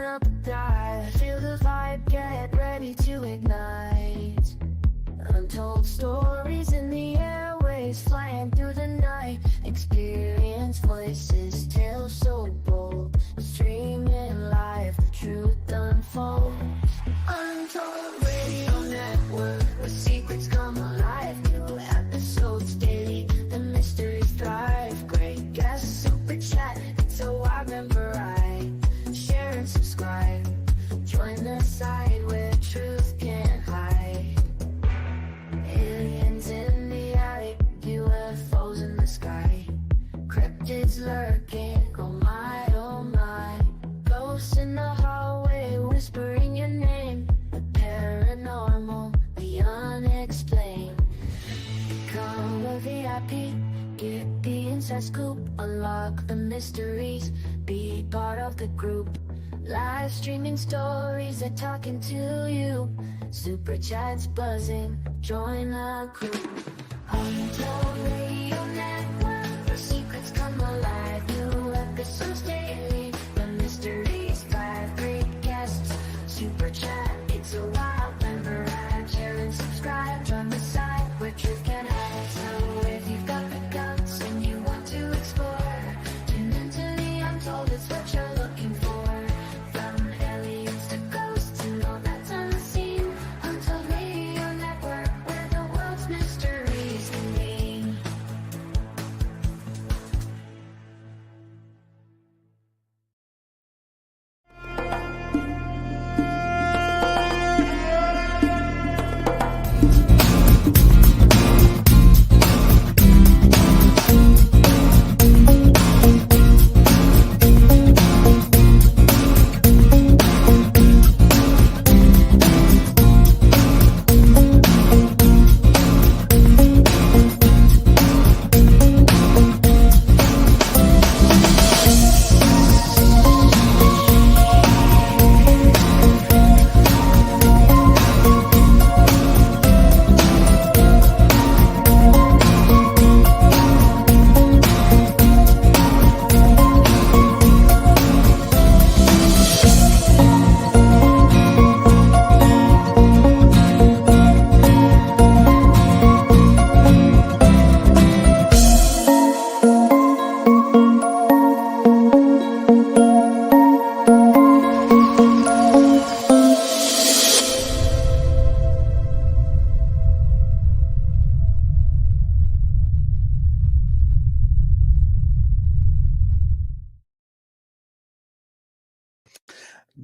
up a dive. Feel the vibe, get ready to ignite. Untold stories in the airways, flying through the night. Experience voices, tales so bold. Streaming live, the truth unfolds. Untold Radio Network, where secrets come alive. New episodes daily, the mysteries thrive. Great guests, super chat, it's so I remember right. Share and subscribe, join the side where truth can't hide. Aliens in the attic, UFOs in the sky. Cryptids lurking, oh my, oh my. Ghosts in the hallway, whispering your name. The paranormal, the unexplained. Become a VIP, get the inside scoop. Unlock the mysteries, be part of the group. Live streaming stories, they're talking to you. Super chats buzzing, join the crew. Untold Radio Network, where secrets come alive. New episodes daily, the mysteries thrive. Great guests, super chat, it's a wild member ride. Share and subscribe, join the side where truth can hide. So if you've got the guts and you want to explore, tune into the untold, it's what you're looking for. From aliens to ghosts and all that's unseen. Untold Radio Network, where the world's mysteries convene.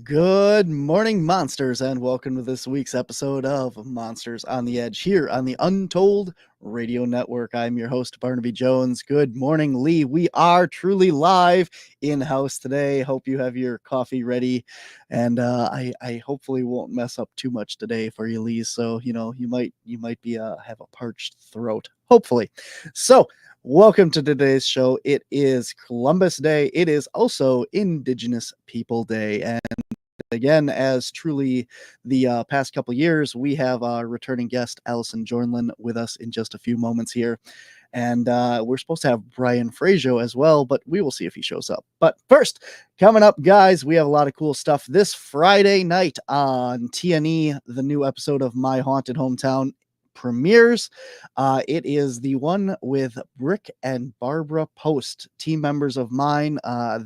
Good morning, monsters, and welcome to this week's episode of Monsters on the Edge here on the Untold Radio Network. I'm your host, Barnaby Jones. Good morning, Lee. We are truly live in-house today. Hope you have your coffee ready, and I hopefully won't mess up too much today for you, Lee. So you might be have a parched throat, hopefully. So welcome to today's show. It is Columbus Day. It is also Indigenous People Day, and again, as truly the past couple years, we have our returning guest, Allison Jornlin, with us in just a few moments here. And we're supposed to have Brian Frejo as well, but we will see if he shows up. But first, coming up, guys, we have a lot of cool stuff this Friday night on TNE. The new episode of My Haunted Hometown premieres. It is the one with Brick and Barbara Post, team members of mine.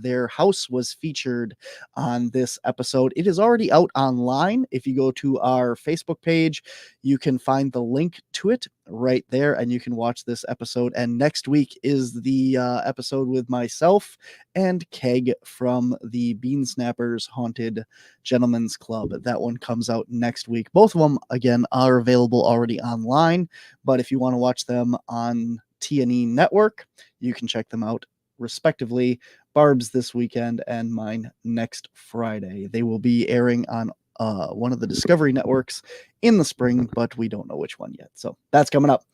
Their house was featured on this episode. It is already out online. If you go to our Facebook page, you can find the link to it right there, and you can watch this episode. And next week is the episode with myself and Keg from the Bean Snappers Haunted Gentlemen's Club. That one comes out next week. Both of them, again, are available already online, but if you want to watch them on TNE Network, you can check them out respectively. Barb's this weekend and mine next Friday. They will be airing on one of the Discovery networks in the spring, but we don't know which one yet. So that's coming up.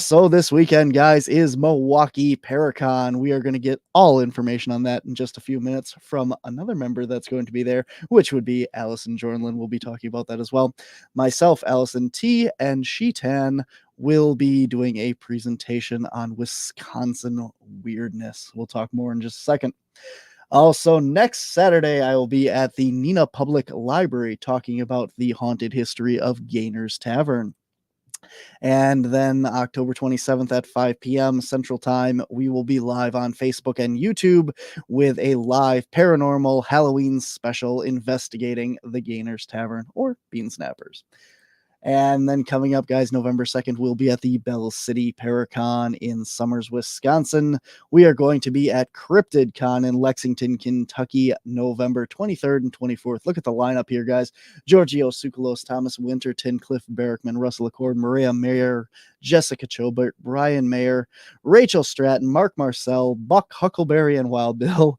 So this weekend, guys, is Milwaukee Paracon. We are going to get all information on that in just a few minutes from another member that's going to be there, which would be Allison Jornlin. We'll be talking about that as well. Myself, Allison T, and Sheetan will be doing a presentation on Wisconsin weirdness. We'll talk more in just a second. Also, next Saturday, I will be at the Neenah Public Library talking about the haunted history of Gainer's Tavern. And then October 27th at 5 p.m. Central Time, we will be live on Facebook and YouTube with a live paranormal Halloween special investigating the Gainer's Tavern or Bean Snappers. And then coming up, guys, November 2nd, we'll be at the Bell City Paracon in Summers, Wisconsin. We are going to be at CryptidCon in Lexington, Kentucky, November 23rd and 24th. Look at the lineup here, guys. Giorgio Tsoukalos, Thomas Winterton, Cliff Barrickman, Russell Accord, Maria Mayer, Jessica Chobert, Brian Mayer, Rachel Stratton, Mark Marcel, Buck Huckleberry, and Wild Bill.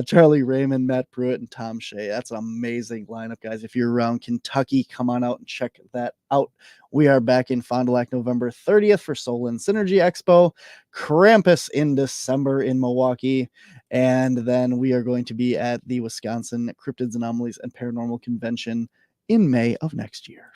Charlie Raymond, Matt Pruitt, and Tom Shea. That's an amazing lineup, guys. If you're around Kentucky, come on out and check that out. We are back in Fond du Lac November 30th for Soul and Synergy Expo, Krampus in December in Milwaukee, and then we are going to be at the Wisconsin Cryptids, Anomalies, and Paranormal Convention in May of next year.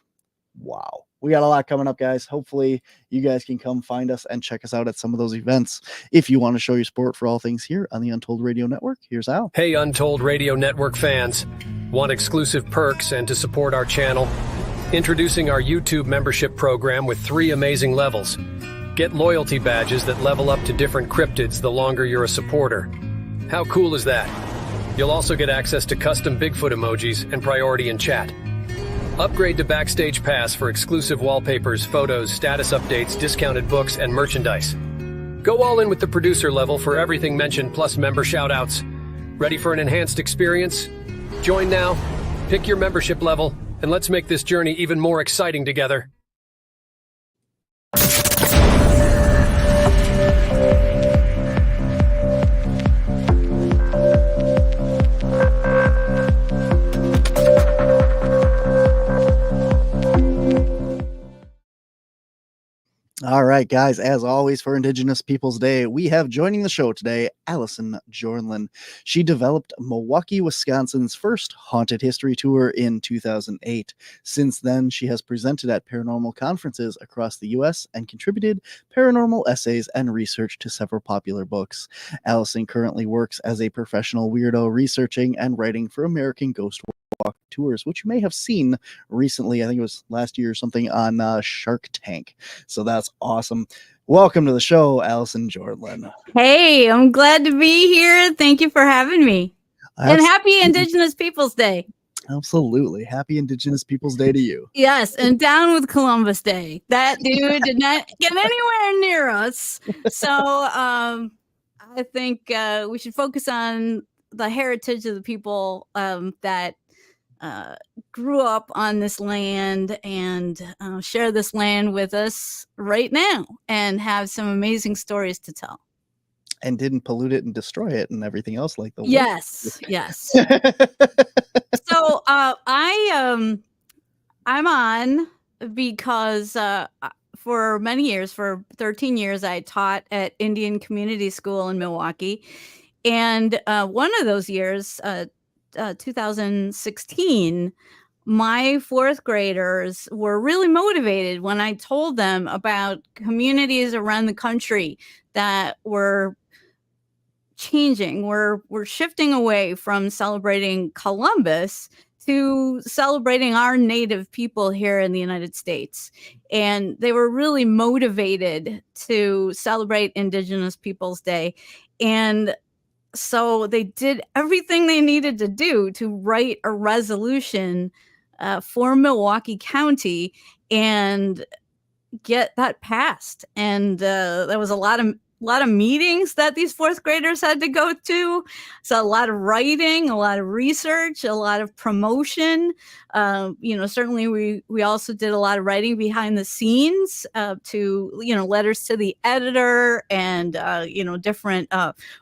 Wow. We got a lot coming up, guys. Hopefully you guys can come find us and check us out at some of those events. If you want to show your support for all things here on the Untold Radio Network, here's Al. Hey, Untold Radio Network fans. Want exclusive perks and to support our channel? Introducing our YouTube membership program with 3 amazing levels. Get loyalty badges that level up to different cryptids the longer you're a supporter. How cool is that? You'll also get access to custom Bigfoot emojis and priority in chat. Upgrade to Backstage Pass for exclusive wallpapers, photos, status updates, discounted books, and merchandise. Go all in with the producer level for everything mentioned plus member shoutouts. Ready for an enhanced experience? Join now, pick your membership level, and let's make this journey even more exciting together. All right, guys, as always for Indigenous Peoples Day, we have joining the show today, Allison Jornlin. She developed Milwaukee, Wisconsin's first haunted history tour in 2008. Since then, she has presented at paranormal conferences across the U.S. and contributed paranormal essays and research to several popular books. Allison currently works as a professional weirdo researching and writing for American Ghost Walk tours, which you may have seen recently. I think it was last year or something on Shark Tank. So that's awesome. Welcome to the show, Allison Jornlin. Hey, I'm glad to be here. Thank you for having me. And happy Indigenous Peoples Day. Absolutely. Happy Indigenous Peoples Day to you. Yes, and down with Columbus Day. That dude did not get anywhere near us. So I think we should focus on the heritage of the people that grew up on this land and share this land with us right now and have some amazing stories to tell. And didn't pollute it and destroy it and everything else like the Yes. So I'm on because for many years, for 13 years, I taught at Indian Community School in Milwaukee. And one of those years, 2016, my 4th graders were really motivated when I told them about communities around the country that were changing. We're shifting away from celebrating Columbus to celebrating our native people here in the United States. And they were really motivated to celebrate Indigenous Peoples Day. And so they did everything they needed to do to write a resolution for Milwaukee County and get that passed. And there was a lot of meetings that these 4th graders had to go to. So a lot of writing, a lot of research, a lot of promotion. Certainly we also did a lot of writing behind the scenes to, letters to the editor and, different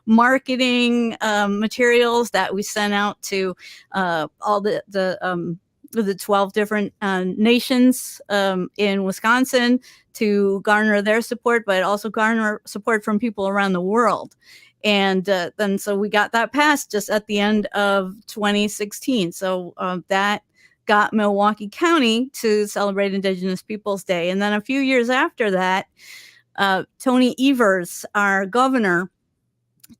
marketing materials that we sent out to all the 12 different nations in Wisconsin to garner their support, but also garner support from people around the world. And then so we got that passed just at the end of 2016. So that got Milwaukee County to celebrate Indigenous Peoples Day. And then a few years after that, Tony Evers, our governor,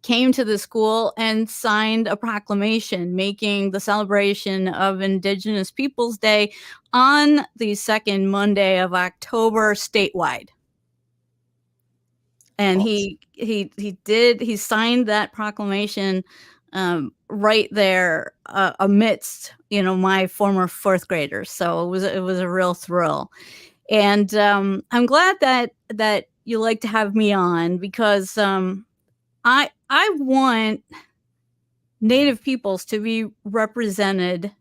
came to the school and signed a proclamation making the celebration of Indigenous Peoples Day on the second Monday of October statewide. And he signed that proclamation right there amidst, my former fourth graders. So it was a real thrill. And I'm glad that you like to have me on, because I want Native peoples to be represented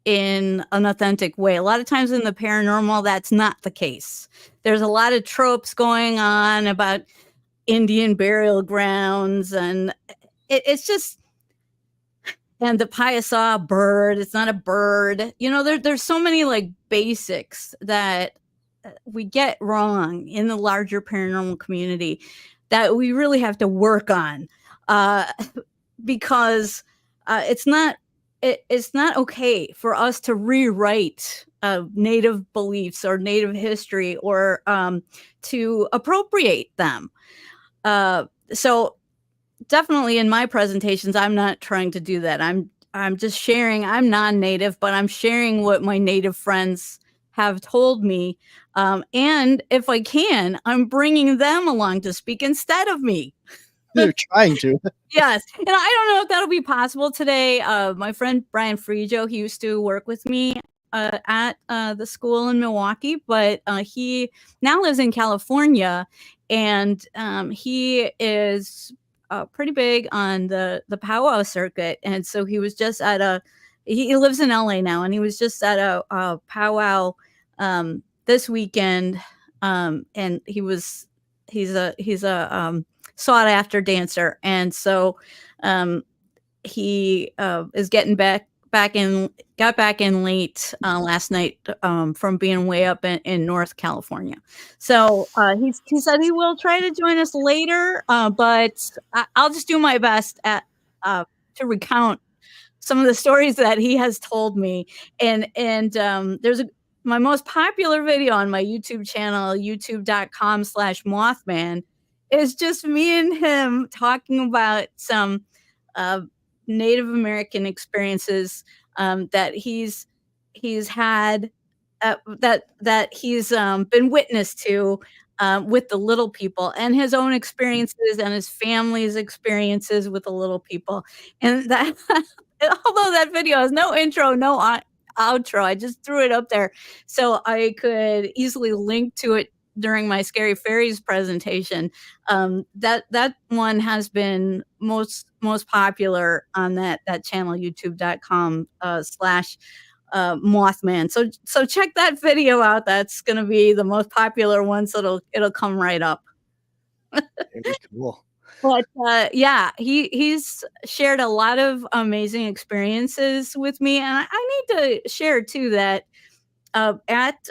in an authentic way. A lot of times in the paranormal, that's not the case. There's a lot of tropes going on about Indian burial grounds, and it's just, and the Piasa bird, it's not a bird. There's so many like basics that we get wrong in the larger paranormal community that we really have to work on, because it's not okay for us to rewrite Native beliefs or Native history, or to appropriate them. So definitely in my presentations, I'm not trying to do that. I'm just sharing. I'm non-Native, but I'm sharing what my Native friends have told me. And if I can, I'm bringing them along to speak instead of me. They're trying to. Yes. And I don't know if that'll be possible today. My friend Brian Frejo, he used to work with me at the school in Milwaukee, but he now lives in California, and he is pretty big on the powwow circuit. And so he was just at he lives in LA now, and he was just at a powwow this weekend. And he's a sought after dancer. And so he is getting got back in late last night from being way up in North California. So he said he will try to join us later, but I'll just do my best to recount some of the stories that he has told me. And there's my most popular video on my YouTube channel, youtube.com/Mothman, is just me and him talking about some Native American experiences that he's had, that he's been witness to with the little people, and his own experiences and his family's experiences with the little people. And that, although that video has no intro, no outro, I just threw it up there so I could easily link to it during my Scary Fairies presentation. That one has been most popular on that channel, youtube.com/Mothman. So check that video out. That's going to be the most popular one, so it'll come right up. Very cool. But yeah, he's shared a lot of amazing experiences with me, and I need to share too that at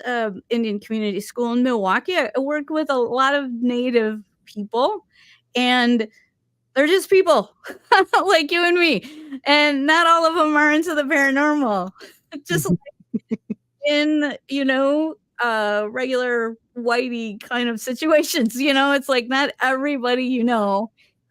Indian Community School in Milwaukee, I worked with a lot of Native people, and they're just people like you and me, and not all of them are into the paranormal. Just like in regular whitey kind of situations, it's like not everybody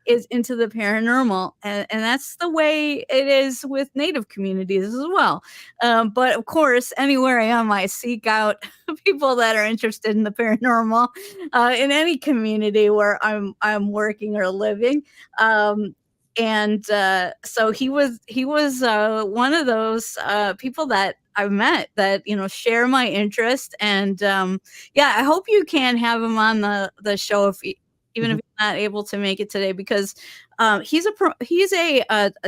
is into the paranormal, and that's the way it is with Native communities as well. But of course, anywhere I am, I seek out people that are interested in the paranormal in any community where I'm working or living. And so he was one of those people that I met that share my interest, and yeah, I hope you can have him on the show even if he's not able to make it today, because he's a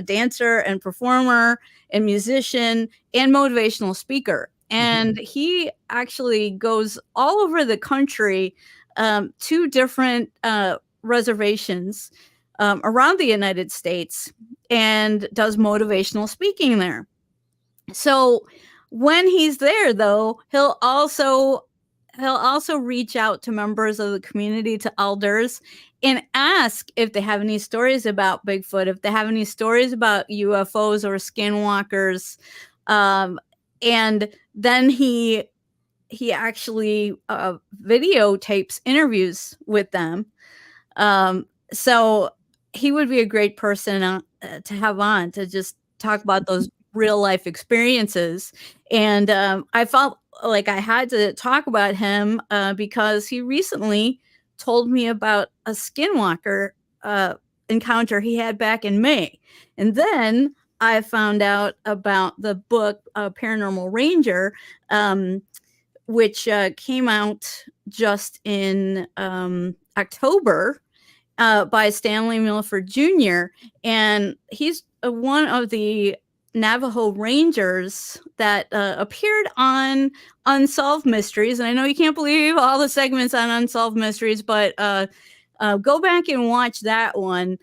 dancer and performer and musician and motivational speaker, and he actually goes all over the country to different reservations around the United States and does motivational speaking there. So when he's there, though, he'll also reach out to members of the community, to elders, and ask if they have any stories about Bigfoot, if they have any stories about UFOs or skinwalkers. And then he actually videotapes interviews with them. So he would be a great person to have on to just talk about those real life experiences. And I felt like I had to talk about him because he recently told me about a skinwalker encounter he had back in May. And then I found out about the book Paranormal Ranger, which came out just in October by Stanley Milford Jr. And he's one of the Navajo Rangers that appeared on Unsolved Mysteries. And I know you can't believe all the segments on Unsolved Mysteries, but go back and watch that one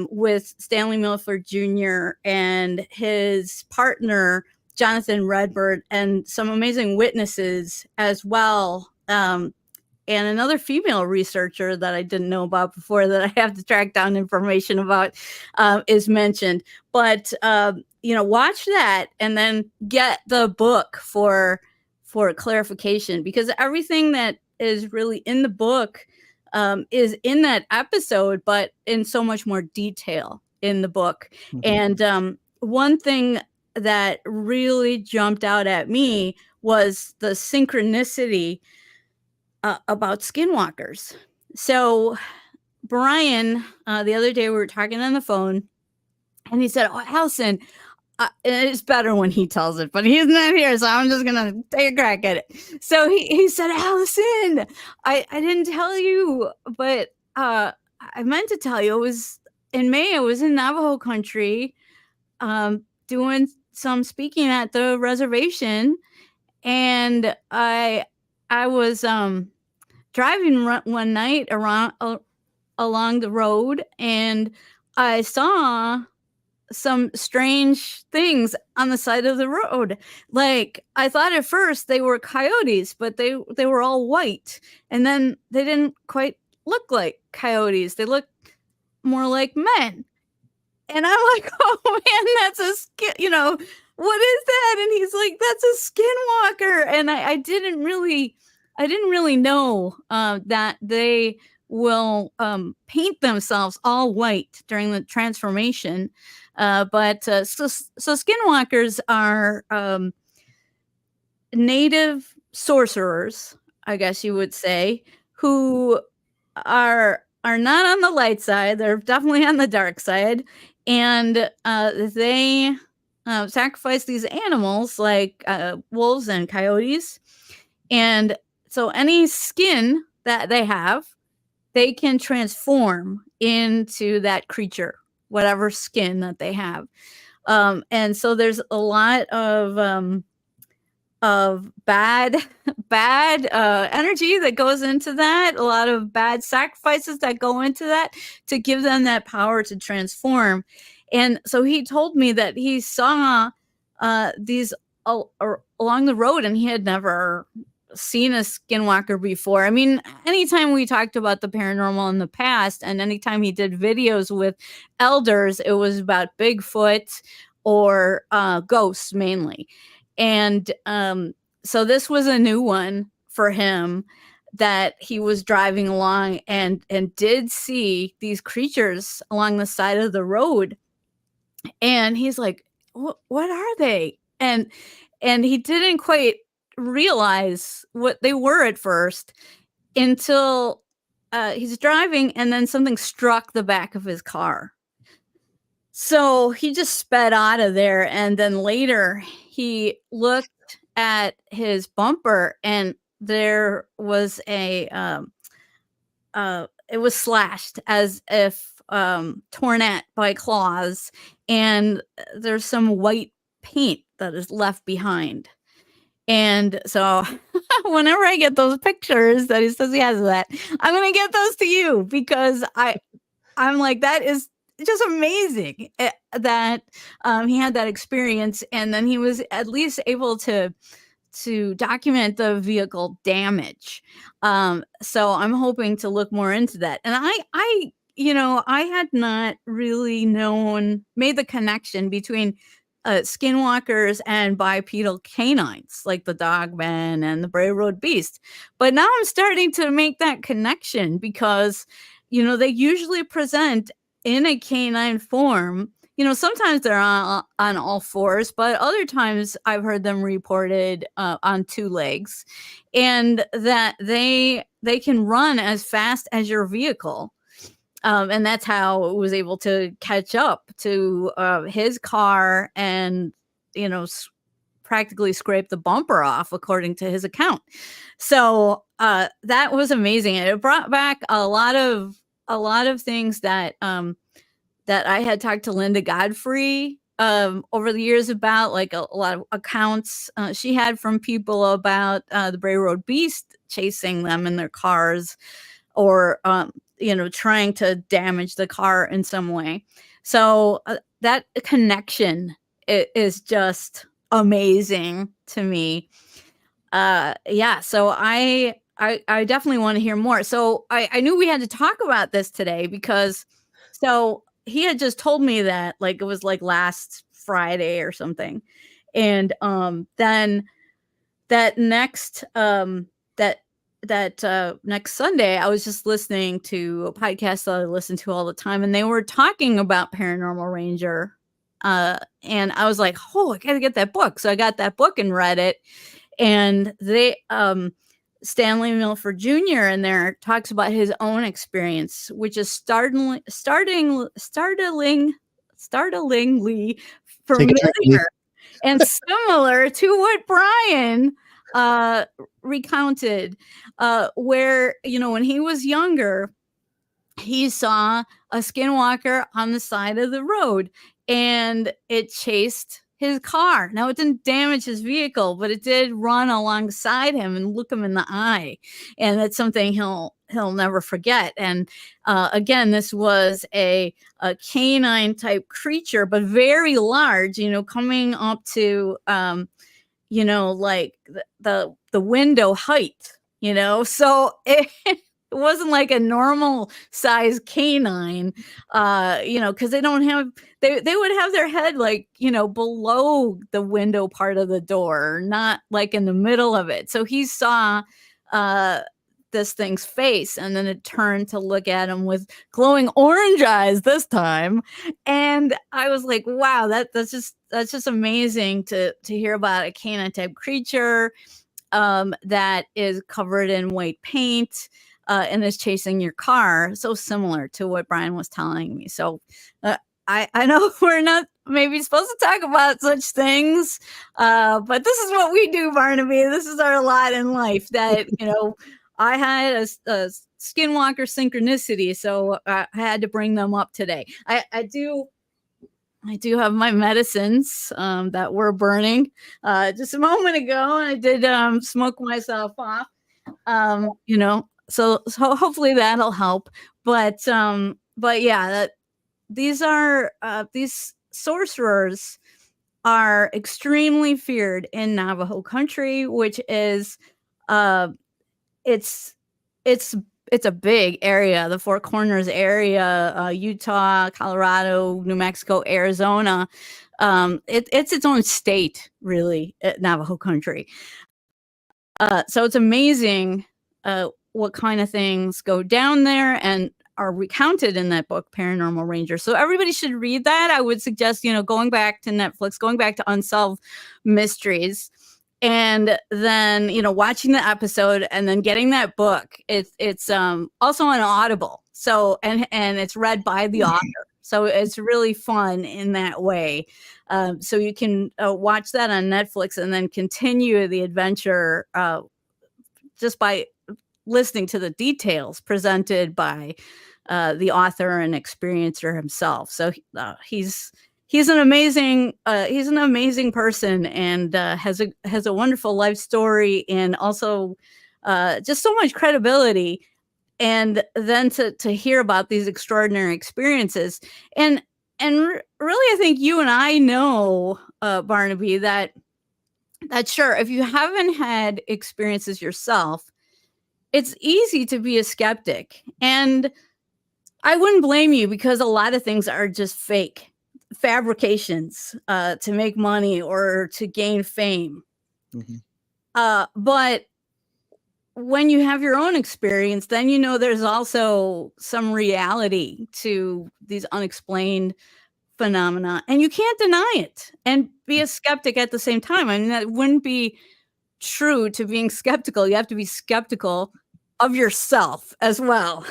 with Stanley Milford Jr. and his partner, Jonathan Redbird, and some amazing witnesses as well. And another female researcher that I didn't know about before that I have to track down information about is mentioned. But, watch that and then get the book for clarification, because everything that is really in the book is in that episode, but in so much more detail in the book. Mm-hmm. And one thing that really jumped out at me was the synchronicity about skinwalkers. So Brian, the other day we were talking on the phone, and he said, "Oh, Allison," and it's better when he tells it, but he's not here, so I'm just gonna take a crack at it. So he said, "Allison, I didn't tell you, but I meant to tell you. It was in May. I was in Navajo country, doing some speaking at the reservation, and I was driving one night along the road, and I saw some strange things on the side of the road. Like, I thought at first they were coyotes, but they were all white, and then they didn't quite look like coyotes. They looked more like men." And I'm like, "Oh man, that's a what is that?" And he's like, "That's a skinwalker." And I didn't really know that they will paint themselves all white during the transformation. But so skinwalkers are native sorcerers, I guess you would say, who are not on the light side. They're definitely on the dark side. And they sacrifice these animals like wolves and coyotes. And so any skin that they have, they can transform into that creature, whatever skin that they have. And so there's a lot of bad energy that goes into that, a lot of bad sacrifices that go into that to give them that power to transform. And so he told me that he saw these along the road, and he had never seen a skinwalker before. I mean, anytime we talked about the paranormal in the past, and anytime he did videos with elders, it was about Bigfoot or ghosts mainly. And so this was a new one for him, that he was driving along and did see these creatures along the side of the road. And he's like, what are they? And he didn't quite realize what they were at first until he's driving, and then something struck the back of his car. So he just sped out of there. And then later he looked at his bumper, and there was it was slashed as if torn at by claws, and there's some white paint that is left behind. And so whenever I get those pictures that he says he has of that, I'm going to get those to you, because I'm like, that is just amazing that he had that experience. And then he was at least able to document the vehicle damage. So I'm hoping to look more into that. And I had not really made the connection between skinwalkers and bipedal canines like the dogman and the Bray Road Beast. But now I'm starting to make that connection, because, they usually present in a canine form. Sometimes they're on all fours, but other times I've heard them reported on two legs, and that they can run as fast as your vehicle. And that's how it was able to catch up to his car and, practically scrape the bumper off, according to his account. So that was amazing. And it brought back a lot of things that I had talked to Linda Godfrey over the years about, like a lot of accounts she had from people about the Bray Road Beast chasing them in their cars, or trying to damage the car in some way. So that connection is just amazing to me. Yeah, so I definitely want to hear more. So I knew we had to talk about this today because he had just told me that, like, it was like last Friday or something. And then that next next Sunday, I was just listening to a podcast that I listen to all the time, and they were talking about Paranormal Ranger. And I was like, oh, I gotta get that book. So I got that book and read it. And they Stanley Milford Jr. in there talks about his own experience, which is startlingly familiar and similar to what Brian recounted, where, when he was younger, he saw a skinwalker on the side of the road and it chased his car. Now, it didn't damage his vehicle, but it did run alongside him and look him in the eye. And that's something he'll never forget. And again, this was a canine type creature, but very large, coming up to, like the window height, so it wasn't like a normal size canine, because they don't have, they would have their head like, below the window part of the door, not like in the middle of it. So he saw this thing's face, and then it turned to look at him with glowing orange eyes this time. And I was like, wow, that's just amazing to hear about a canine type creature that is covered in white paint and is chasing your car. So similar to what Brian was telling me. So I know we're not maybe supposed to talk about such things, but this is what we do, Barnaby. This is our lot in life, that, I had a skinwalker synchronicity, so I had to bring them up today. I do have my medicines that were burning just a moment ago, and I did smoke myself off. So hopefully that'll help. But yeah, these sorcerers are extremely feared in Navajo country, which is it's a big area, the Four Corners area, Utah, Colorado, New Mexico, Arizona. It's its own state, really, Navajo country. So it's amazing what kind of things go down there and are recounted in that book, Paranormal Ranger. So everybody should read that. I would suggest, going back to Netflix, going back to Unsolved Mysteries, and then, watching the episode and then getting that book. It's also on Audible. So, and it's read by the author. So it's really fun in that way. So you can watch that on Netflix and then continue the adventure just by listening to the details presented by the author and experiencer himself. So he's an amazing person, and has a wonderful life story, and also just so much credibility. And then to hear about these extraordinary experiences, and really, I think you and I know, Barnaby, that sure, if you haven't had experiences yourself, it's easy to be a skeptic. And I wouldn't blame you, because a lot of things are just fake fabrications to make money or to gain fame. Mhm. But when you have your own experience, then you know there's also some reality to these unexplained phenomena, and you can't deny it and be a skeptic at the same time. I mean, that wouldn't be true to being skeptical. You have to be skeptical of yourself as well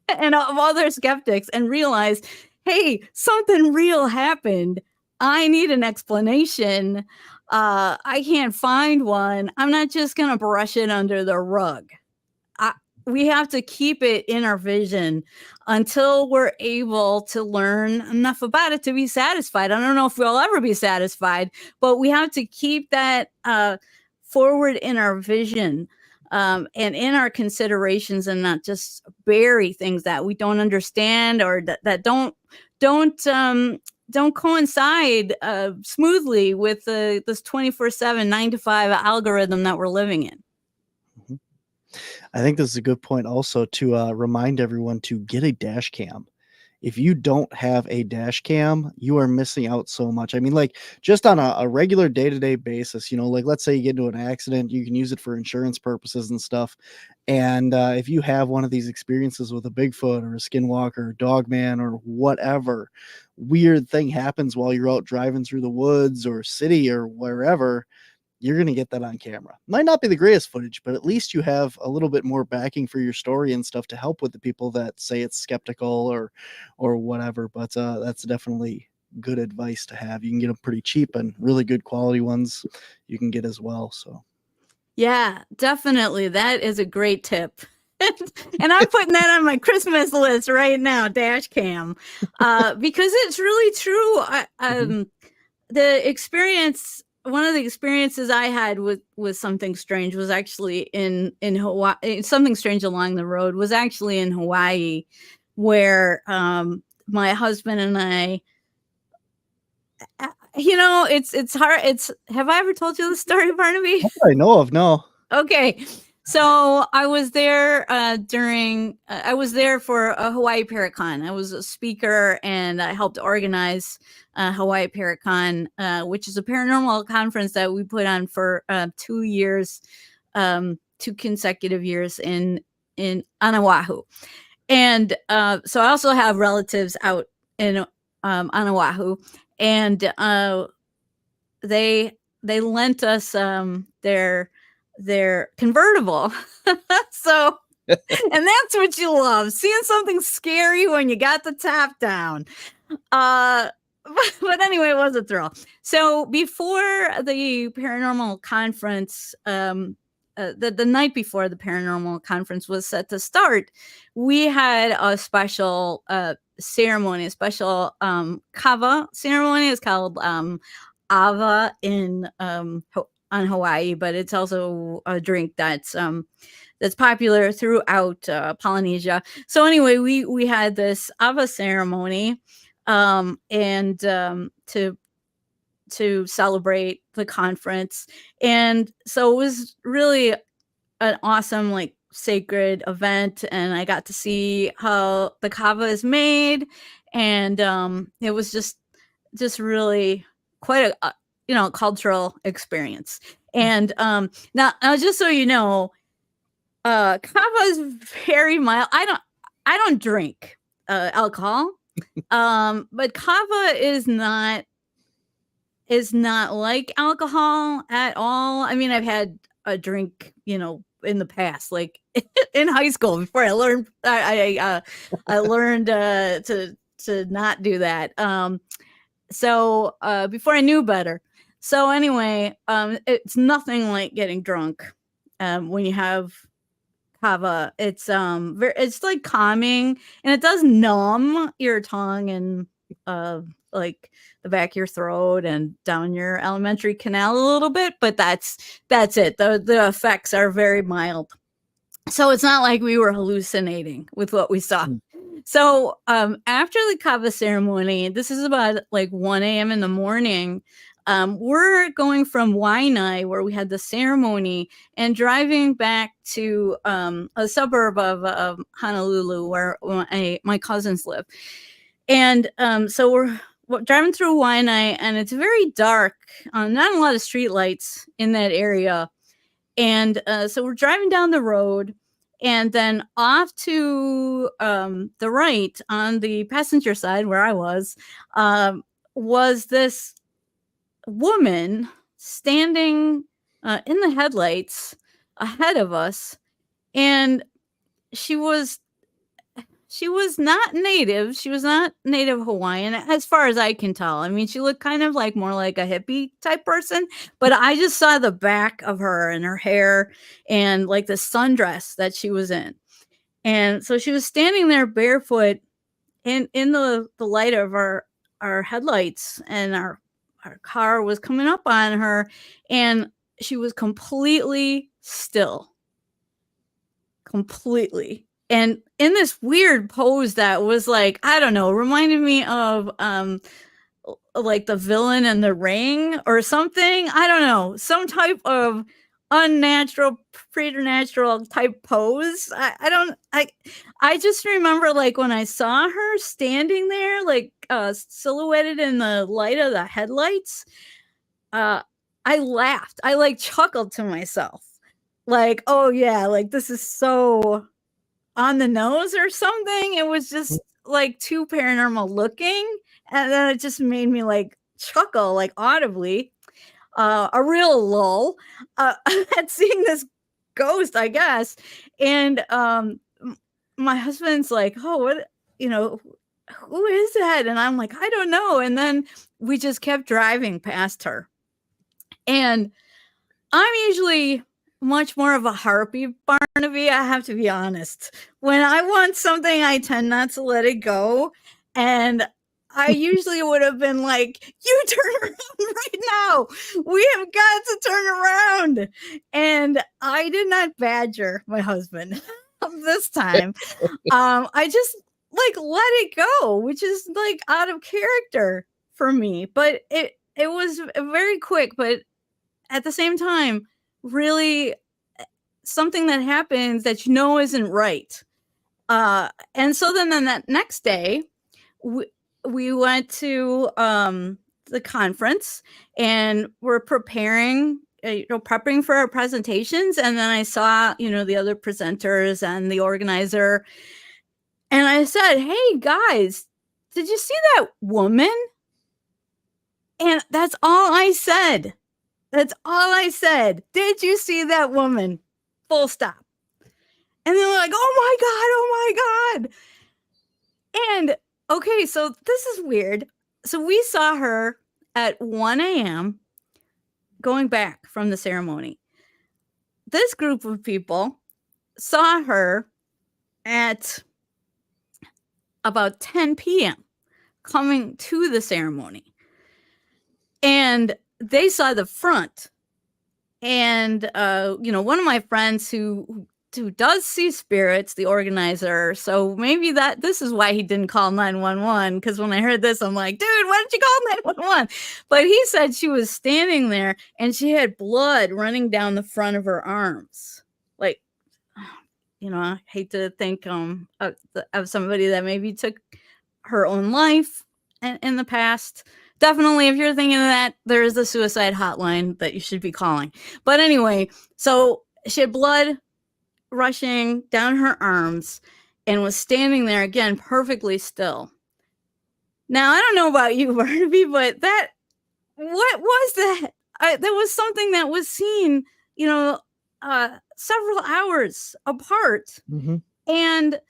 and of other skeptics, and realize, hey, something real happened. I need an explanation. I can't find one. I'm not just going to brush it under the rug. We have to keep it in our vision until we're able to learn enough about it to be satisfied. I don't know if we'll ever be satisfied, but we have to keep that forward in our vision and in our considerations, and not just bury things that we don't understand or that don't coincide smoothly with this 24/7, 9 to 5 algorithm that we're living in. I think this is a good point also to remind everyone to get a dash cam. If you don't have a dash cam, you are missing out so much. I mean, like, just on a regular day-to-day basis, like, let's say you get into an accident, you can use it for insurance purposes and stuff. And if you have one of these experiences with a Bigfoot or a skinwalker or dogman or whatever weird thing happens while you're out driving through the woods or city or wherever, you're going to get that on camera. Might not be the greatest footage, but at least you have a little bit more backing for your story and stuff to help with the people that say it's skeptical or whatever. But that's definitely good advice to have. You can get them pretty cheap, and really good quality ones you can get as well. So yeah, definitely. That is a great tip. And I'm putting that on my Christmas list right now, dash cam, because it's really true. The experience, one of the experiences I had with something strange was actually in Hawaii. Something strange along the road was actually in Hawaii, where my husband and I, it's hard. Have I ever told you the story, Barnaby? I know of, no. Okay. So I was there I was there for a Hawaii Paracon. I was a speaker, and I helped organize Hawaii Paracon, which is a paranormal conference that we put on for 2 years, 2 consecutive years on Oahu. And so I also have relatives out in on Oahu, and they lent us their convertible. So, and that's what you love, seeing something scary when you got the top down. But anyway, it was a thrill. So before the paranormal conference, the night before the paranormal conference was set to start, we had a special ceremony, a special kava ceremony. It's called ava on Hawaii, but it's also a drink that's popular throughout Polynesia. So anyway, we had this ava ceremony, and to celebrate the conference, and so it was really an awesome, like, sacred event, and I got to see how the kava is made, and it was just really quite a cultural experience. And now just so you know, kava is very mild. I don't drink alcohol, but kava is not like alcohol at all. I mean, I've had a drink, in the past, like in high school, before I learned I learned to not do that. So before I knew better. So anyway, it's nothing like getting drunk when you have kava. It's it's like calming, and it does numb your tongue and like the back of your throat and down your alimentary canal a little bit, but that's it. The effects are very mild. So it's not like we were hallucinating with what we saw. So after the kava ceremony, this is about like 1 a.m. in the morning. We're going from Waianae, where we had the ceremony, and driving back to a suburb of Honolulu, where my cousins live. And so we're driving through Waianae, and it's very dark. Not a lot of street lights in that area. And so we're driving down the road, and then off to the right on the passenger side where I was this woman standing in the headlights ahead of us. And she was not native. She was not native Hawaiian, as far as I can tell. I mean, she looked kind of like more like a hippie type person, but I just saw the back of her and her hair and like the sundress that she was in. And so she was standing there barefoot in the light of our headlights, and our car was coming up on her, and she was completely still. Completely. And in this weird pose that was like, I don't know, reminded me of like the villain in The Ring or something. I don't know, some type of unnatural, preternatural type pose. I just remember like when I saw her standing there, like silhouetted in the light of the headlights, I laughed. I like chuckled to myself. Like, oh yeah, like this is so on the nose or something. It was just like too paranormal looking. And then it just made me like chuckle, like audibly, a real lull at seeing this ghost, I guess. And my husband's like, oh, what, who is that? And I'm like, I don't know. And then we just kept driving past her. And I'm usually much more of a harpy, Barnaby, I have to be honest. When I want something, I tend not to let it go. And I usually would have been like, you turn around right now. We have got to turn around. And I did not badger my husband this time. I just like let it go, which is like out of character for me. But it was very quick, but at the same time, really something that happens that isn't right. And so then that next day, we went to the conference, and we're prepping for our presentations. And then I saw, the other presenters and the organizer. And I said, hey guys, did you see that woman? And that's all I said. That's all I said. Did you see that woman? Full stop. And they're like, oh my God. And okay, so this is weird. So we saw her at 1 a.m. going back from the ceremony. This group of people saw her at about 10 p.m. coming to the ceremony. And they saw the front. And, one of my friends who does see spirits, the organizer. So maybe this is why he didn't call 911. Because when I heard this, I'm like, dude, why didn't you call 911? But he said she was standing there and she had blood running down the front of her arms. Like, I hate to think of somebody that maybe took her own life in the past. Definitely, if you're thinking of that, there is a suicide hotline that you should be calling. But anyway, so she had blood rushing down her arms and was standing there again, perfectly still. Now, I don't know about you, Barnaby, but what was that? That was something that was seen, several hours apart, and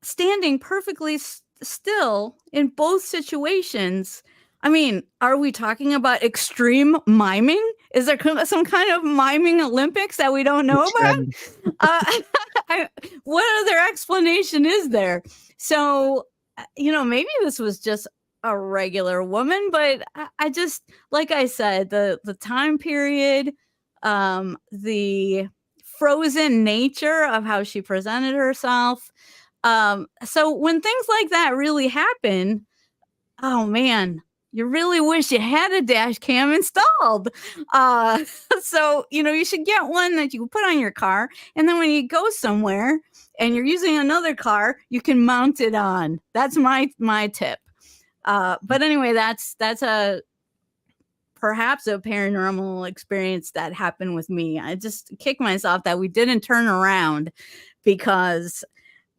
standing perfectly still in both situations. I mean, are we talking about extreme miming? Is there some kind of miming Olympics that we don't know about? What other explanation is there? So, maybe this was just a regular woman, but I just, like I said, the time period, the frozen nature of how she presented herself. So when things like that really happen, oh man, you really wish you had a dash cam installed. So, you should get one that you can put on your car. And then when you go somewhere and you're using another car, you can mount it on. That's my tip. But anyway, that's a perhaps a paranormal experience that happened with me. I just kicked myself that we didn't turn around because,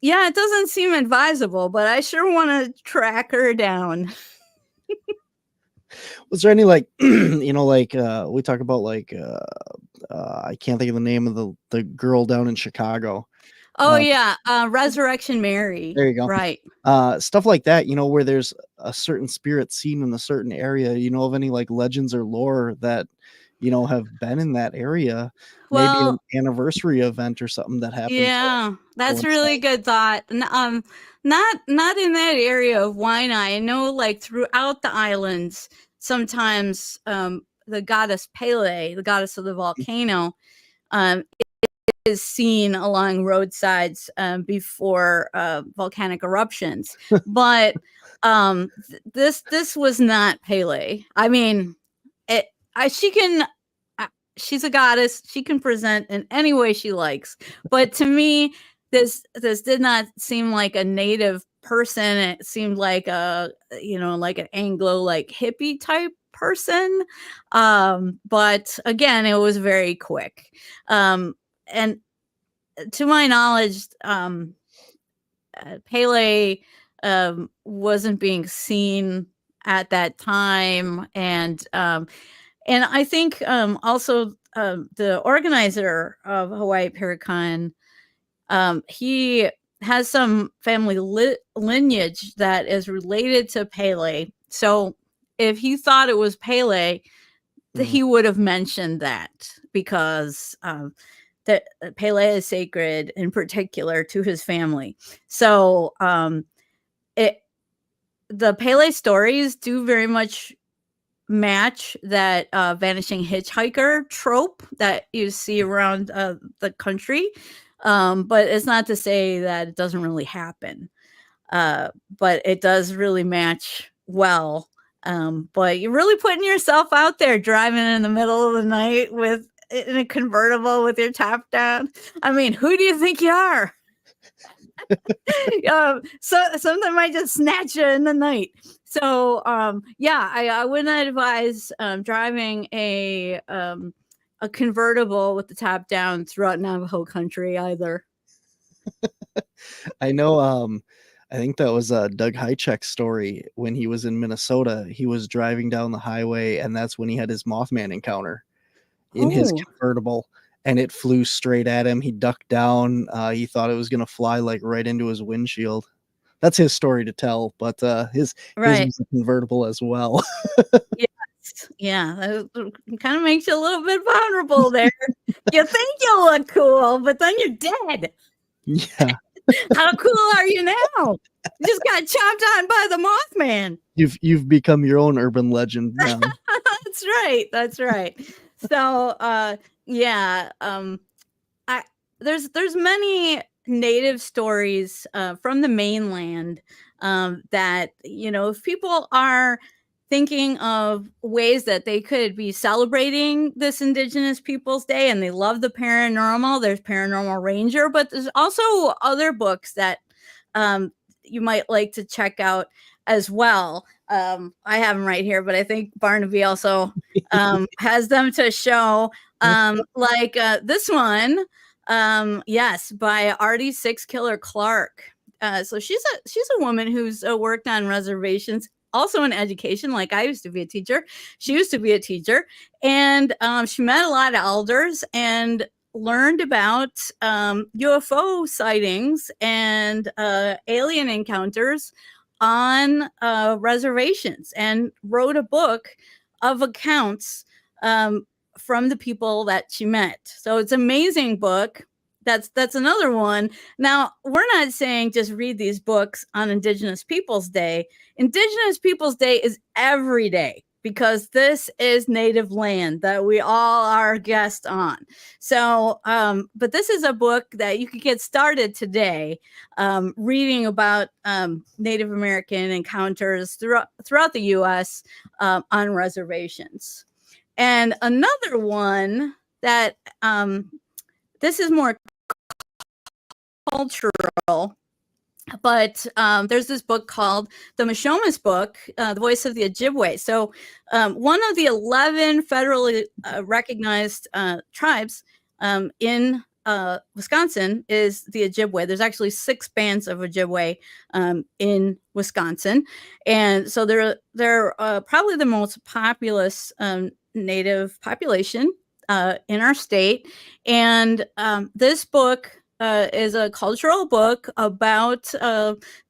yeah, it doesn't seem advisable, but I sure want to track her down. Was there any like, like we talk about like I can't think of the name of the girl down in Chicago. Oh yeah, Resurrection Mary. There you go. Right. Stuff like that, where there's a certain spirit seen in a certain area. Of any like legends or lore that have been in that area? Maybe an Well, anniversary event or something that happened. yeah, that's really good thought. Not in that area of Waianae. I know, like throughout the islands, sometimes the goddess Pele, the goddess of the volcano, is seen along roadsides before volcanic eruptions. But this was not Pele. I mean, she's a goddess. She can present in any way she likes. But to me, this did not seem like a native person. It seemed like like an Anglo, like hippie type person. But again, it was very quick. And to my knowledge, Pele wasn't being seen at that time, and I think also the organizer of Hawaii Paracon, he has some family lineage that is related to Pele. So if he thought it was Pele, he would have mentioned that, because that Pele is sacred, in particular to his family. So the Pele stories do very much match that vanishing hitchhiker trope that you see around the country, but it's not to say that it doesn't really happen, but it does really match well. But you're really putting yourself out there, driving in the middle of the night in a convertible with your top down. I mean, who do you think you are? So something might just snatch you in the night. So yeah, I wouldn't advise driving a convertible with the top down throughout Navajo country either. I know. I think that was Doug Hychek's story when he was in Minnesota. He was driving down the highway, and that's when he had his Mothman encounter in his convertible, and it flew straight at him. He ducked down. He thought it was going to fly like right into his windshield. That's his story to tell, but his was a convertible as well. Yes. Yeah, that kind of makes you a little bit vulnerable there. You think you look cool, but then you're dead. Yeah. How cool are you now? You just got chopped on by the Mothman. You've become your own urban legend now. That's right. So yeah, there's many native stories from the mainland that, if people are thinking of ways that they could be celebrating this Indigenous Peoples Day and they love the paranormal, there's Paranormal Ranger, but there's also other books that you might like to check out as well. I have them right here, but I think Barnaby also has them to show, like this one. Yes, by Artie Six Killer Clark. So she's a woman who's worked on reservations, also in education. Like I used to be a teacher. She used to be a teacher, and she met a lot of elders and learned about UFO sightings and alien encounters on reservations, and wrote a book of accounts from the people that she met. So it's an amazing book. That's another one. Now, we're not saying just read these books on Indigenous Peoples Day. Indigenous Peoples Day is every day, because this is native land that we all are guests on. So, but this is a book that you could get started today, reading about Native American encounters throughout the U.S. On reservations. And another one that this is more cultural But there's this book called the Mishomis book, The Voice of the Ojibwe. So one of the 11 federally recognized tribes in Wisconsin is the Ojibwe. There's actually 6 bands of Ojibwe in Wisconsin. And so they're probably the most populous native population in our state. And this book is a cultural book about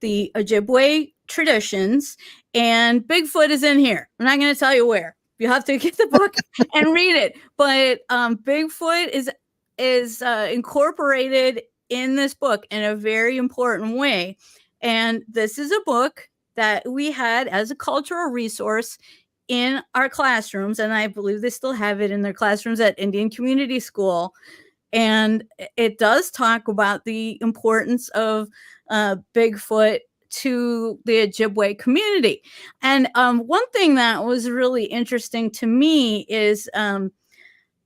the Ojibwe traditions, and Bigfoot is in here. I'm not going to tell you where. You have to get the book and read it. But Bigfoot is incorporated in this book in a very important way. And this is a book that we had as a cultural resource in our classrooms, and I believe they still have it in their classrooms at Indian Community School. And it does talk about the importance of Bigfoot to the Ojibwe community. And one thing that was really interesting to me is when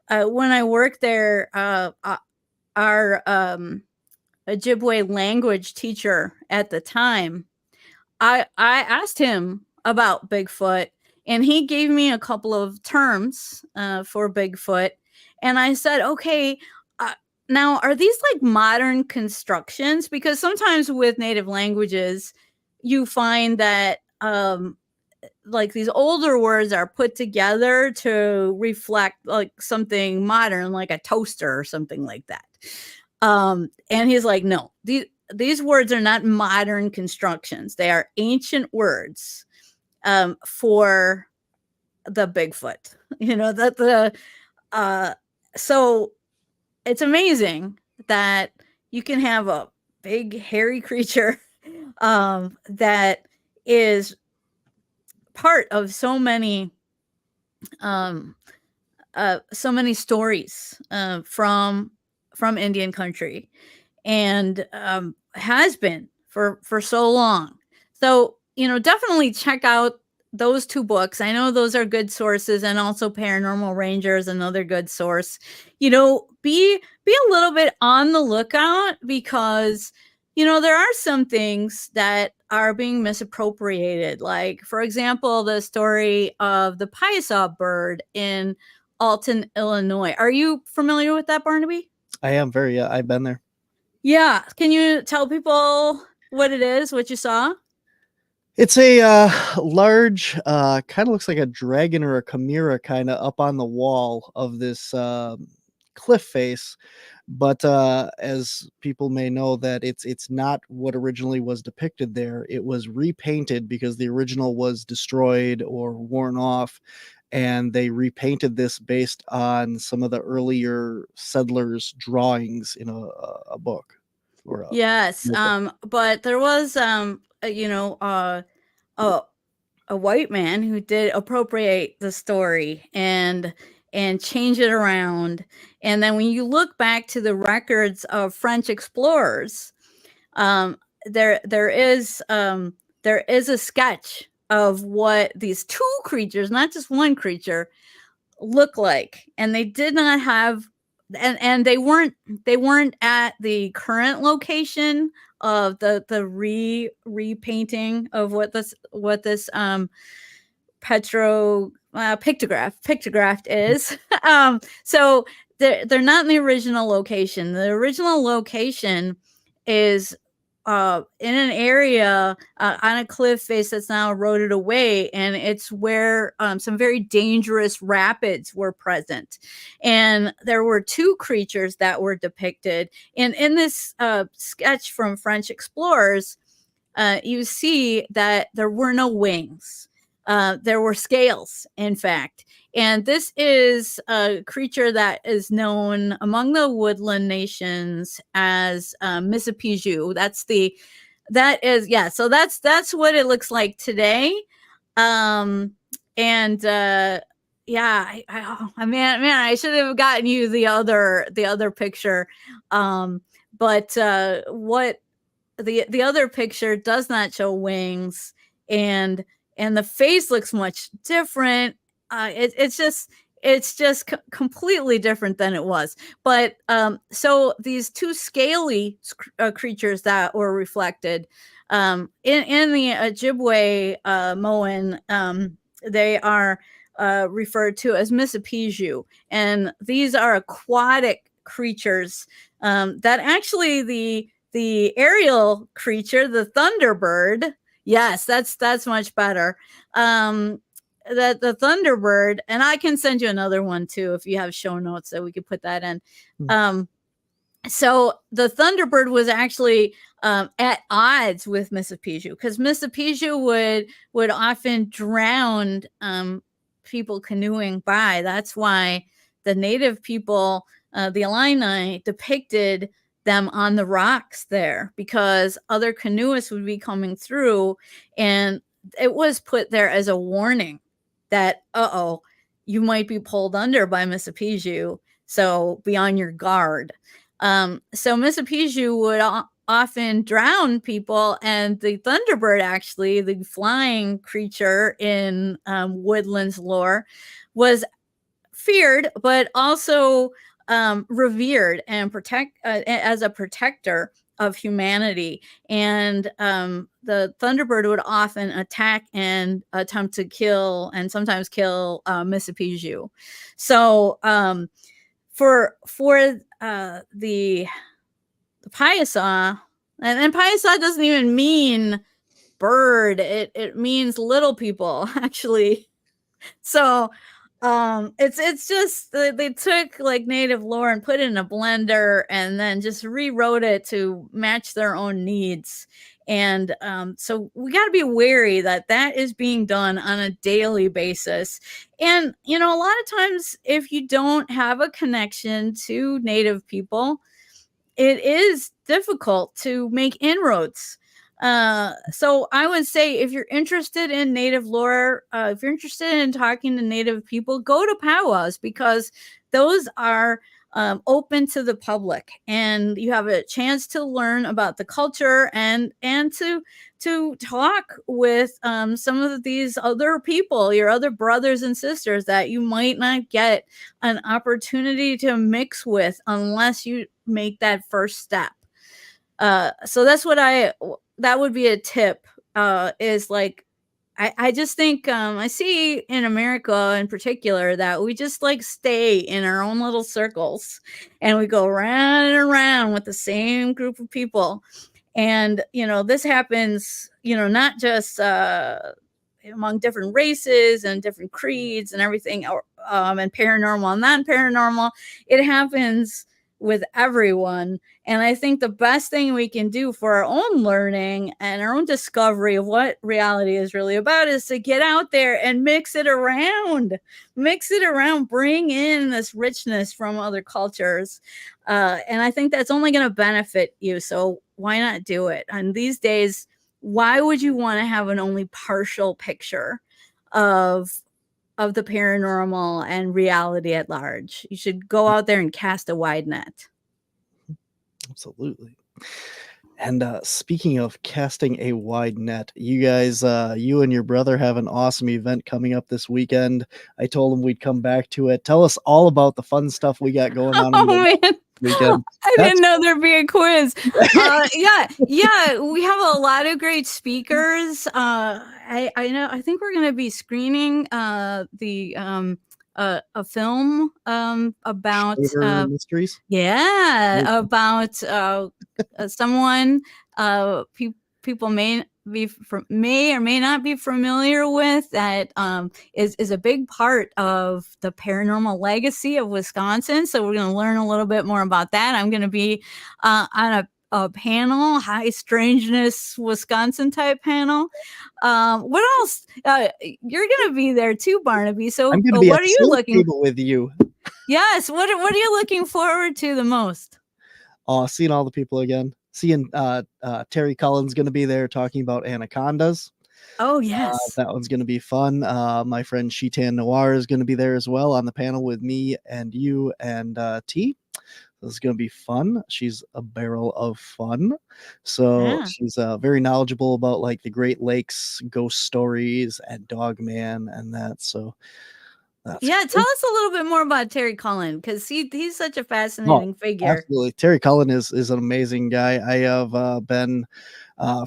I worked there, our Ojibwe language teacher at the time, I asked him about Bigfoot, and he gave me a couple of terms for Bigfoot. And I said, okay, now, are these like modern constructions? Because sometimes with native languages, you find that like these older words are put together to reflect like something modern, like a toaster or something like that. And he's like, no, these words are not modern constructions. They are ancient words for the Bigfoot. You know, so it's amazing that you can have a big hairy creature that is part of so many stories from Indian country, and has been for so long. So, you know, definitely check out those 2 books. I know those are good sources, and also Paranormal Ranger is another good source. You know, be a little bit on the lookout, because, you know, there are some things that are being misappropriated. Like, for example, the story of the Piasa bird in Alton, Illinois. Are you familiar with that, Barnaby? I am very, I've been there. Yeah. Can you tell people what it is, what you saw? It's a large, kind of looks like a dragon or a chimera kind of up on the wall of this cliff face. But as people may know, that it's not what originally was depicted there. It was repainted because the original was destroyed or worn off, and they repainted this based on some of the earlier settlers' drawings in a book. Or Yes, but there was you know, a white man who did appropriate the story and change it around. And then when you look back to the records of French explorers, there is a sketch of what these 2 creatures, not just one creature, look like. And they did not have, and they weren't at the current location of the repainting of what this pictograph is. So they're not in the original location. The original location is in an area on a cliff face that's now eroded away, and it's where some very dangerous rapids were present, and there were 2 creatures that were depicted. And in this sketch from French explorers, you see that there were no wings. There were scales, in fact. And this is a creature that is known among the woodland nations as Mississipiju. So that's what it looks like today. I I should have gotten you the other picture. But what the other picture does not show wings, and the face looks much different. It's just, it's just completely different than it was. But so these two scaly creatures that were reflected in the Ojibwe Moan, they are referred to as Mississipiju, and these are aquatic creatures that actually the aerial creature, the thunderbird, yes, that's much better. That the Thunderbird, and I can send you another one too if you have show notes that we could put that in. So the Thunderbird was actually at odds with Mississipiju, because Mississipiju would often drown people canoeing by. That's why the native people, the Illini, depicted them on the rocks there, because other canoeists would be coming through, and it was put there as a warning that, you might be pulled under by Mississipiju, so be on your guard. So Mississipiju would often drown people, and the Thunderbird, actually, the flying creature in Woodlands lore, was feared, but also revered and as a protector of humanity. And the Thunderbird would often attack and attempt to kill, and sometimes kill, Mississipiju. So for the Piasa, and Piasa doesn't even mean bird, it means little people, actually. So it's just they took like native lore and put it in a blender and then just rewrote it to match their own needs. And so we got to be wary that that is being done on a daily basis. And a lot of times, if you don't have a connection to native people, it is difficult to make inroads. So I would say, if you're interested in native lore, if you're interested in talking to native people, go to powwows, because those are open to the public, and you have a chance to learn about the culture and to talk with some of these other people, your other brothers and sisters that you might not get an opportunity to mix with unless you make that first step. So that's what that would be a tip, is like, I just think I see in America in particular that we just like stay in our own little circles, and we go around and around with the same group of people. And this happens not just among different races and different creeds and everything, and paranormal and non-paranormal. It happens with everyone. And I think the best thing we can do for our own learning and our own discovery of what reality is really about is to get out there and mix it around, bring in this richness from other cultures. And I think that's only going to benefit you. So why not do it? And these days, why would you want to have an only partial picture of the paranormal and reality at large? You should go out there and cast a wide net. Absolutely. And speaking of casting a wide net, you guys, you and your brother have an awesome event coming up this weekend. I told him we'd come back to it. Tell us all about the fun stuff we got going on. Man. Weekend. I didn't know there'd be a quiz. Yeah, we have a lot of great speakers. I think we're going to be screening a film about mysteries. Yeah, about someone people may or may not be familiar with, that is a big part of the paranormal legacy of Wisconsin. So we're going to learn a little bit more about that. I'm going to be on a panel, High Strangeness Wisconsin type panel. What else? You're going to be there too, Barnaby. So what are you looking for with you? Yes. What are you looking forward to the most? Seeing all the people again. Seeing Terry Cullen's going to be there talking about anacondas. Oh, yes. That one's going to be fun. My friend Shitan Noir is going to be there as well on the panel with me and you and T. This is going to be fun. She's a barrel of fun. So she's very knowledgeable about like the Great Lakes ghost stories and dogman and that. So Yeah, tell us a little bit more about Terry Cullen, because he's such a fascinating figure. Absolutely. Terry Cullen is an amazing guy. I have been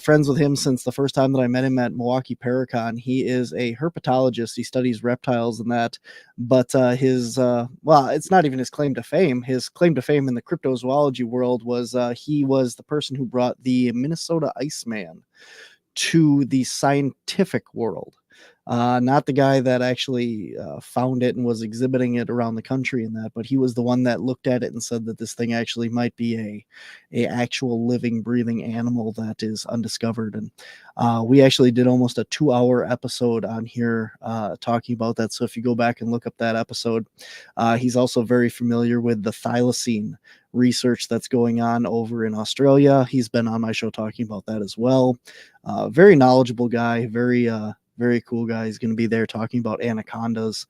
friends with him since the first time that I met him at Milwaukee Paracon. He is a herpetologist. He studies reptiles and that, but his well, it's not even his claim to fame. His claim to fame in the cryptozoology world was he was the person who brought the Minnesota Iceman to the scientific world. Not the guy that actually found it and was exhibiting it around the country and that, but he was the one that looked at it and said that this thing actually might be a actual living, breathing animal that is undiscovered. And we actually did almost a 2-hour episode on here talking about that. So if you go back and look up that episode, he's also very familiar with the thylacine research that's going on over in Australia. He's been on my show talking about that as well. Very knowledgeable guy, very cool guy. He's going to be there talking about anacondas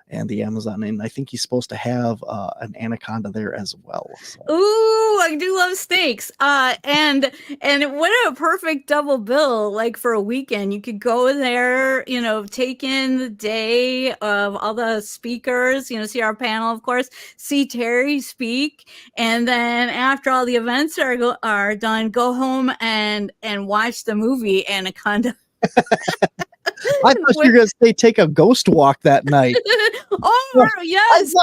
and the Amazon, and I think he's supposed to have an anaconda there as well. So. Ooh, I do love snakes. And what a perfect double bill, like for a weekend. You could go there, take in the day of all the speakers, see our panel, of course, see Terry speak, and then after all the events are done, go home and watch the movie Anaconda. I thought you were going to say take a ghost walk that night. Oh, yes.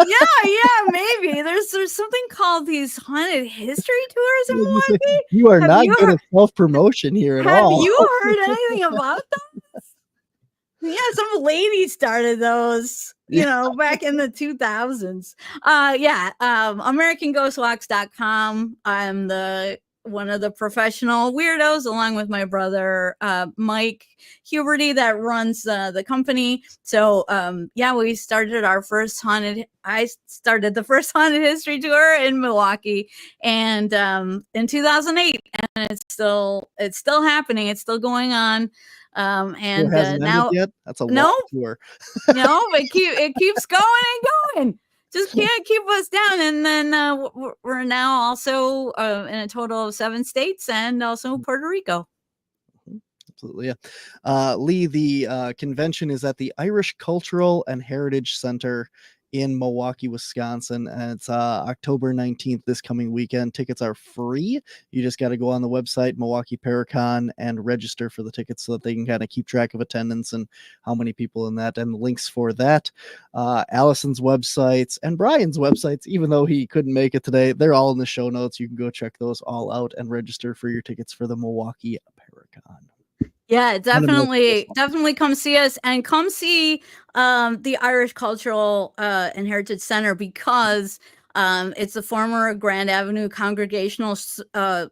yeah, maybe. There's something called these haunted history tours in Milwaukee. You are not good at self-promotion here at all. Have you heard anything about those? Yeah, some lady started those, back in the 2000s. AmericanGhostWalks.com. I'm one of the professional weirdos, along with my brother Mike Huberty, that runs the company. So we started I started the first haunted history tour in Milwaukee, and in 2008, and it's still happening. It's still going on. And now yet? That's a no tour. No, but it keeps going and going. Just can't keep us down. And then we're now also in a total of 7 states and also Puerto Rico. Absolutely, yeah. Lee, the convention is at the Irish Cultural and Heritage Center in Milwaukee, Wisconsin, and it's October 19th this coming weekend. Tickets are free. You just got to go on the website, Milwaukee Paracon, and register for the tickets so that they can kind of keep track of attendance and how many people in that, and the links for that, Allison's websites and Brian's websites, even though he couldn't make it today, they're all in the show notes. You can go check those all out and register for your tickets for the Milwaukee Paracon. Yeah, definitely come see us, and come see the Irish Cultural and Heritage Center, because it's the former Grand Avenue Congregational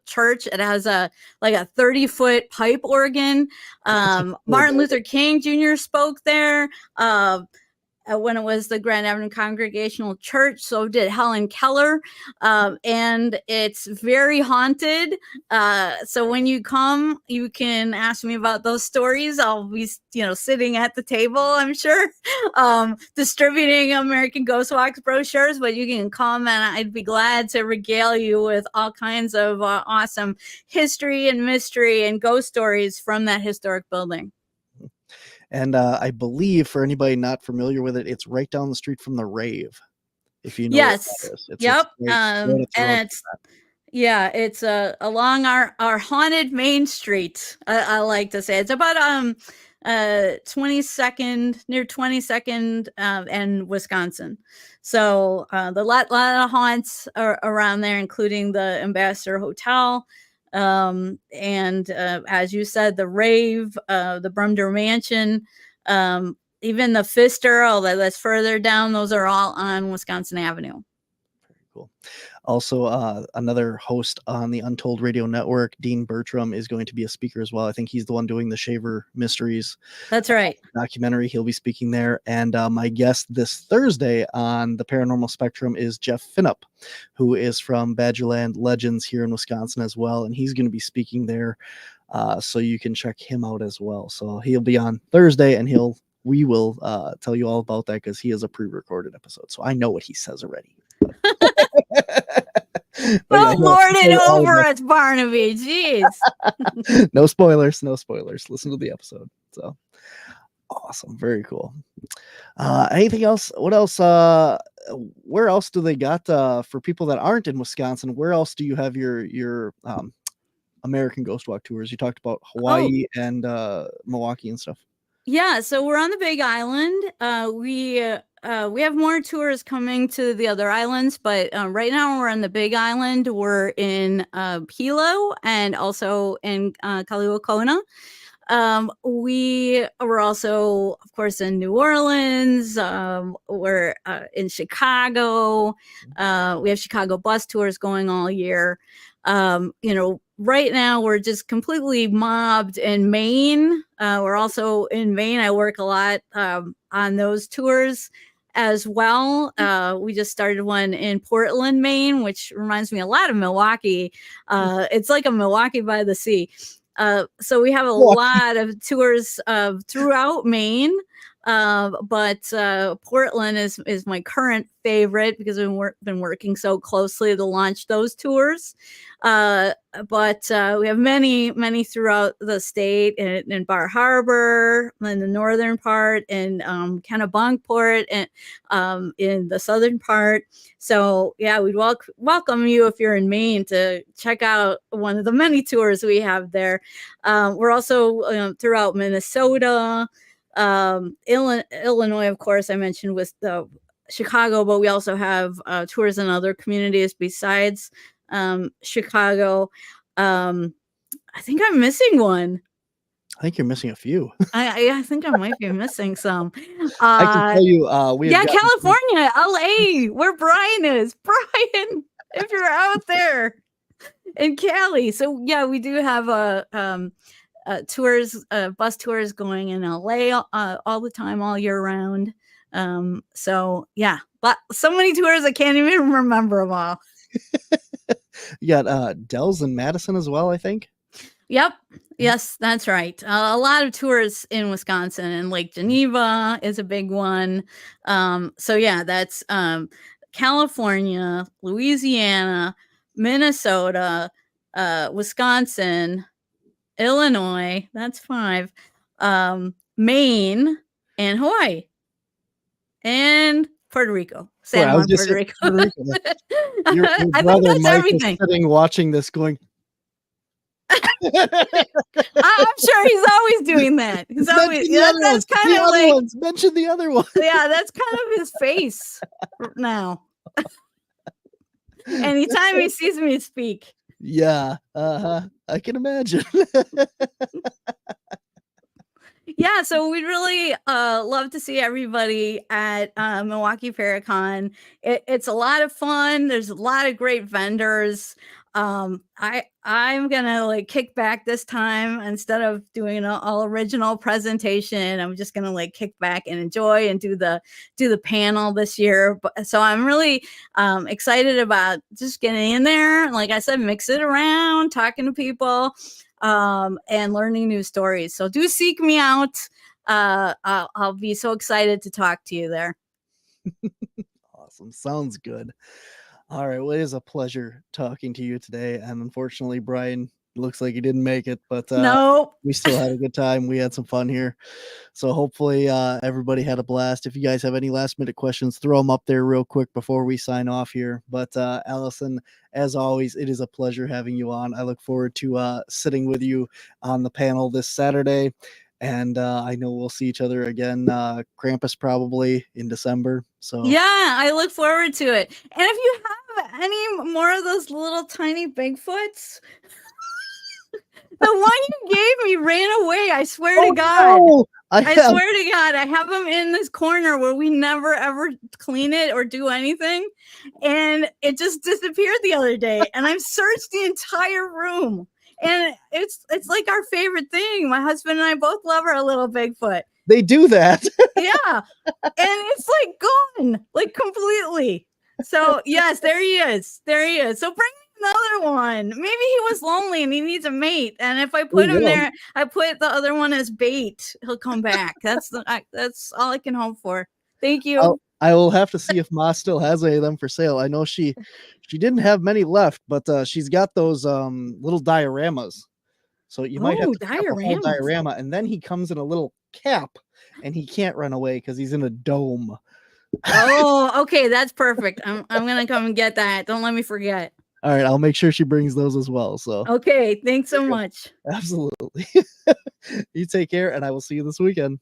Church. It has a 30-foot pipe organ. Martin Luther King Jr. spoke there when it was the Grand Avenue Congregational Church. So did Helen Keller. And it's very haunted. So when you come, you can ask me about those stories. I'll be, sitting at the table, I'm sure, distributing American Ghost Walks brochures, but you can come and I'd be glad to regale you with all kinds of awesome history and mystery and ghost stories from that historic building. And I believe, for anybody not familiar with it, it's right down the street from the rave. If you know, yes, yep. And it's along our haunted Main Street. I like to say it's about 22nd near 22nd and Wisconsin. So the lot of haunts are around there, including the Ambassador Hotel. And as you said, the rave, the Brumder Mansion, even the Pfister, although that's further down, those are all on Wisconsin Avenue. Very cool. Also, another host on the Untold Radio Network, Dean Bertram, is going to be a speaker as well. I think he's the one doing the Shaver Mysteries. That's right. Documentary. He'll be speaking there. And my guest this Thursday on the Paranormal Spectrum is Jeff Finnup, who is from Badgerland Legends here in Wisconsin as well. And he's going to be speaking there. So you can check him out as well. So he'll be on Thursday, and we will tell you all about that, because he is a pre-recorded episode. So I know what he says already. Don't lord it over us, Barnaby. Jeez. No spoilers. Listen to the episode. So, Awesome. Very cool. Anything else? What else? Where else do they got for people that aren't in Wisconsin? Where else do you have your American Ghost Walk tours? You talked about Hawaii and Milwaukee and stuff. Yeah, so we're on the Big Island. We have more tours coming to the other islands, but right now we're on the Big Island. We're in Hilo and also in Kaliwokona. We were also, of course, in New Orleans. We're in Chicago. We have Chicago bus tours going all year. Right now we're just completely mobbed in Maine. We're also in Maine. I work a lot on those tours as well. We just started one in Portland, Maine, which reminds me a lot of Milwaukee. It's like a Milwaukee by the sea. So we have a lot of tours throughout Maine. But Portland is my current favorite because we've been working so closely to launch those tours. But we have many throughout the state, in Bar Harbor, in the northern part, in Kennebunkport, and in the southern part. So yeah, we'd welcome you if you're in Maine to check out one of the many tours we have there. We're also throughout Minnesota. Illinois, of course, I mentioned with the Chicago, but we also have tours in other communities besides Chicago. I think I'm missing one. I think you're missing a few. I think I might be missing some. I can tell you, California, LA, where Brian is. Brian, if you're out there in Cali. So yeah, we do have tours, bus tours going in LA all the time, all year round. So yeah, but so many tours I can't even remember them all. You got Dells and Madison as well, I think. Yep. Yes, that's right. A lot of tours in Wisconsin, and Lake Geneva is a big one. So yeah, that's California, Louisiana, Minnesota, Wisconsin, Illinois, that's 5, Maine, and Hawaii, and Puerto Rico. San Juan, Puerto Rico. Your I brother think that's Mike everything. is sitting watching this going, I'm sure he's always doing that. He's always that's kind of like mention the other one. Yeah, that's kind of his face now. Anytime he sees me speak. Yeah, I can imagine. Yeah, so we'd really love to see everybody at Milwaukee Paracon. It's a lot of fun. There's a lot of great vendors. I'm gonna kick back this time. Instead of doing an all original presentation, I'm just gonna kick back and enjoy and do the panel this year. So I'm really excited about just getting in there. Like I said, mix it around, talking to people, and learning new stories. So do seek me out. I'll be so excited to talk to you there. Awesome. Sounds good. All right. Well, it is a pleasure talking to you today. And unfortunately, Brian, looks like he didn't make it, but no, we still had a good time. We had some fun here. So hopefully everybody had a blast. If you guys have any last minute questions, throw them up there real quick before we sign off here. But Allison, as always, it is a pleasure having you on. I look forward to sitting with you on the panel this Saturday. And I know we'll see each other again, Krampus probably in December. So yeah, I look forward to it. And if you have any more of those little tiny Bigfoots, the one you gave me ran away. I swear to God. No, I swear to God, I have them in this corner where we never ever clean it or do anything. And it just disappeared the other day. And I've searched the entire room. And it's like our favorite thing. My husband and I both love our little Bigfoot. They do that. Yeah. And it's gone, completely. So yes, there he is. There he is. So bring me another one. Maybe he was lonely and he needs a mate. And if I put him there, I put the other one as bait, he'll come back. That's all I can hope for. Thank you. I will have to see if Ma still has any of them for sale. I know she didn't have many left, but she's got those little dioramas. So you might have to cap a whole diorama, and then he comes in a little cap and he can't run away because he's in a dome. Oh, okay, that's perfect. I'm gonna come and get that. Don't let me forget. All right, I'll make sure she brings those as well. So Okay, thanks so much. absolutely. You take care, and I will see you this weekend.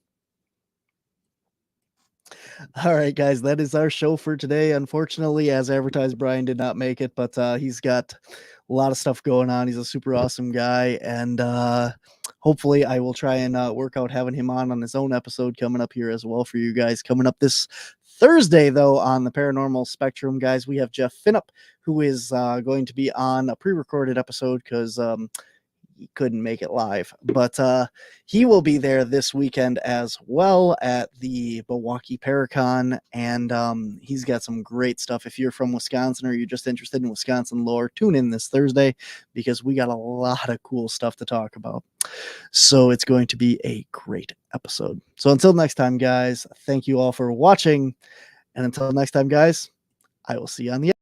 All right, guys, that is our show for today. Unfortunately, as advertised, Brian did not make it, but he's got a lot of stuff going on. He's a super awesome guy, and hopefully I will try and work out having him on his own episode coming up here as well for you guys. Coming up this Thursday, though, on the Paranormal Spectrum, guys, we have Jeff Finnup, who is going to be on a pre-recorded episode because he couldn't make it live, but he will be there this weekend as well at the Milwaukee Paracon, and he's got some great stuff. If you're from Wisconsin or you're just interested in Wisconsin lore, tune in this Thursday because we got a lot of cool stuff to talk about. So it's going to be a great episode. So until next time, guys, thank you all for watching, and until next time, guys, I will see you on the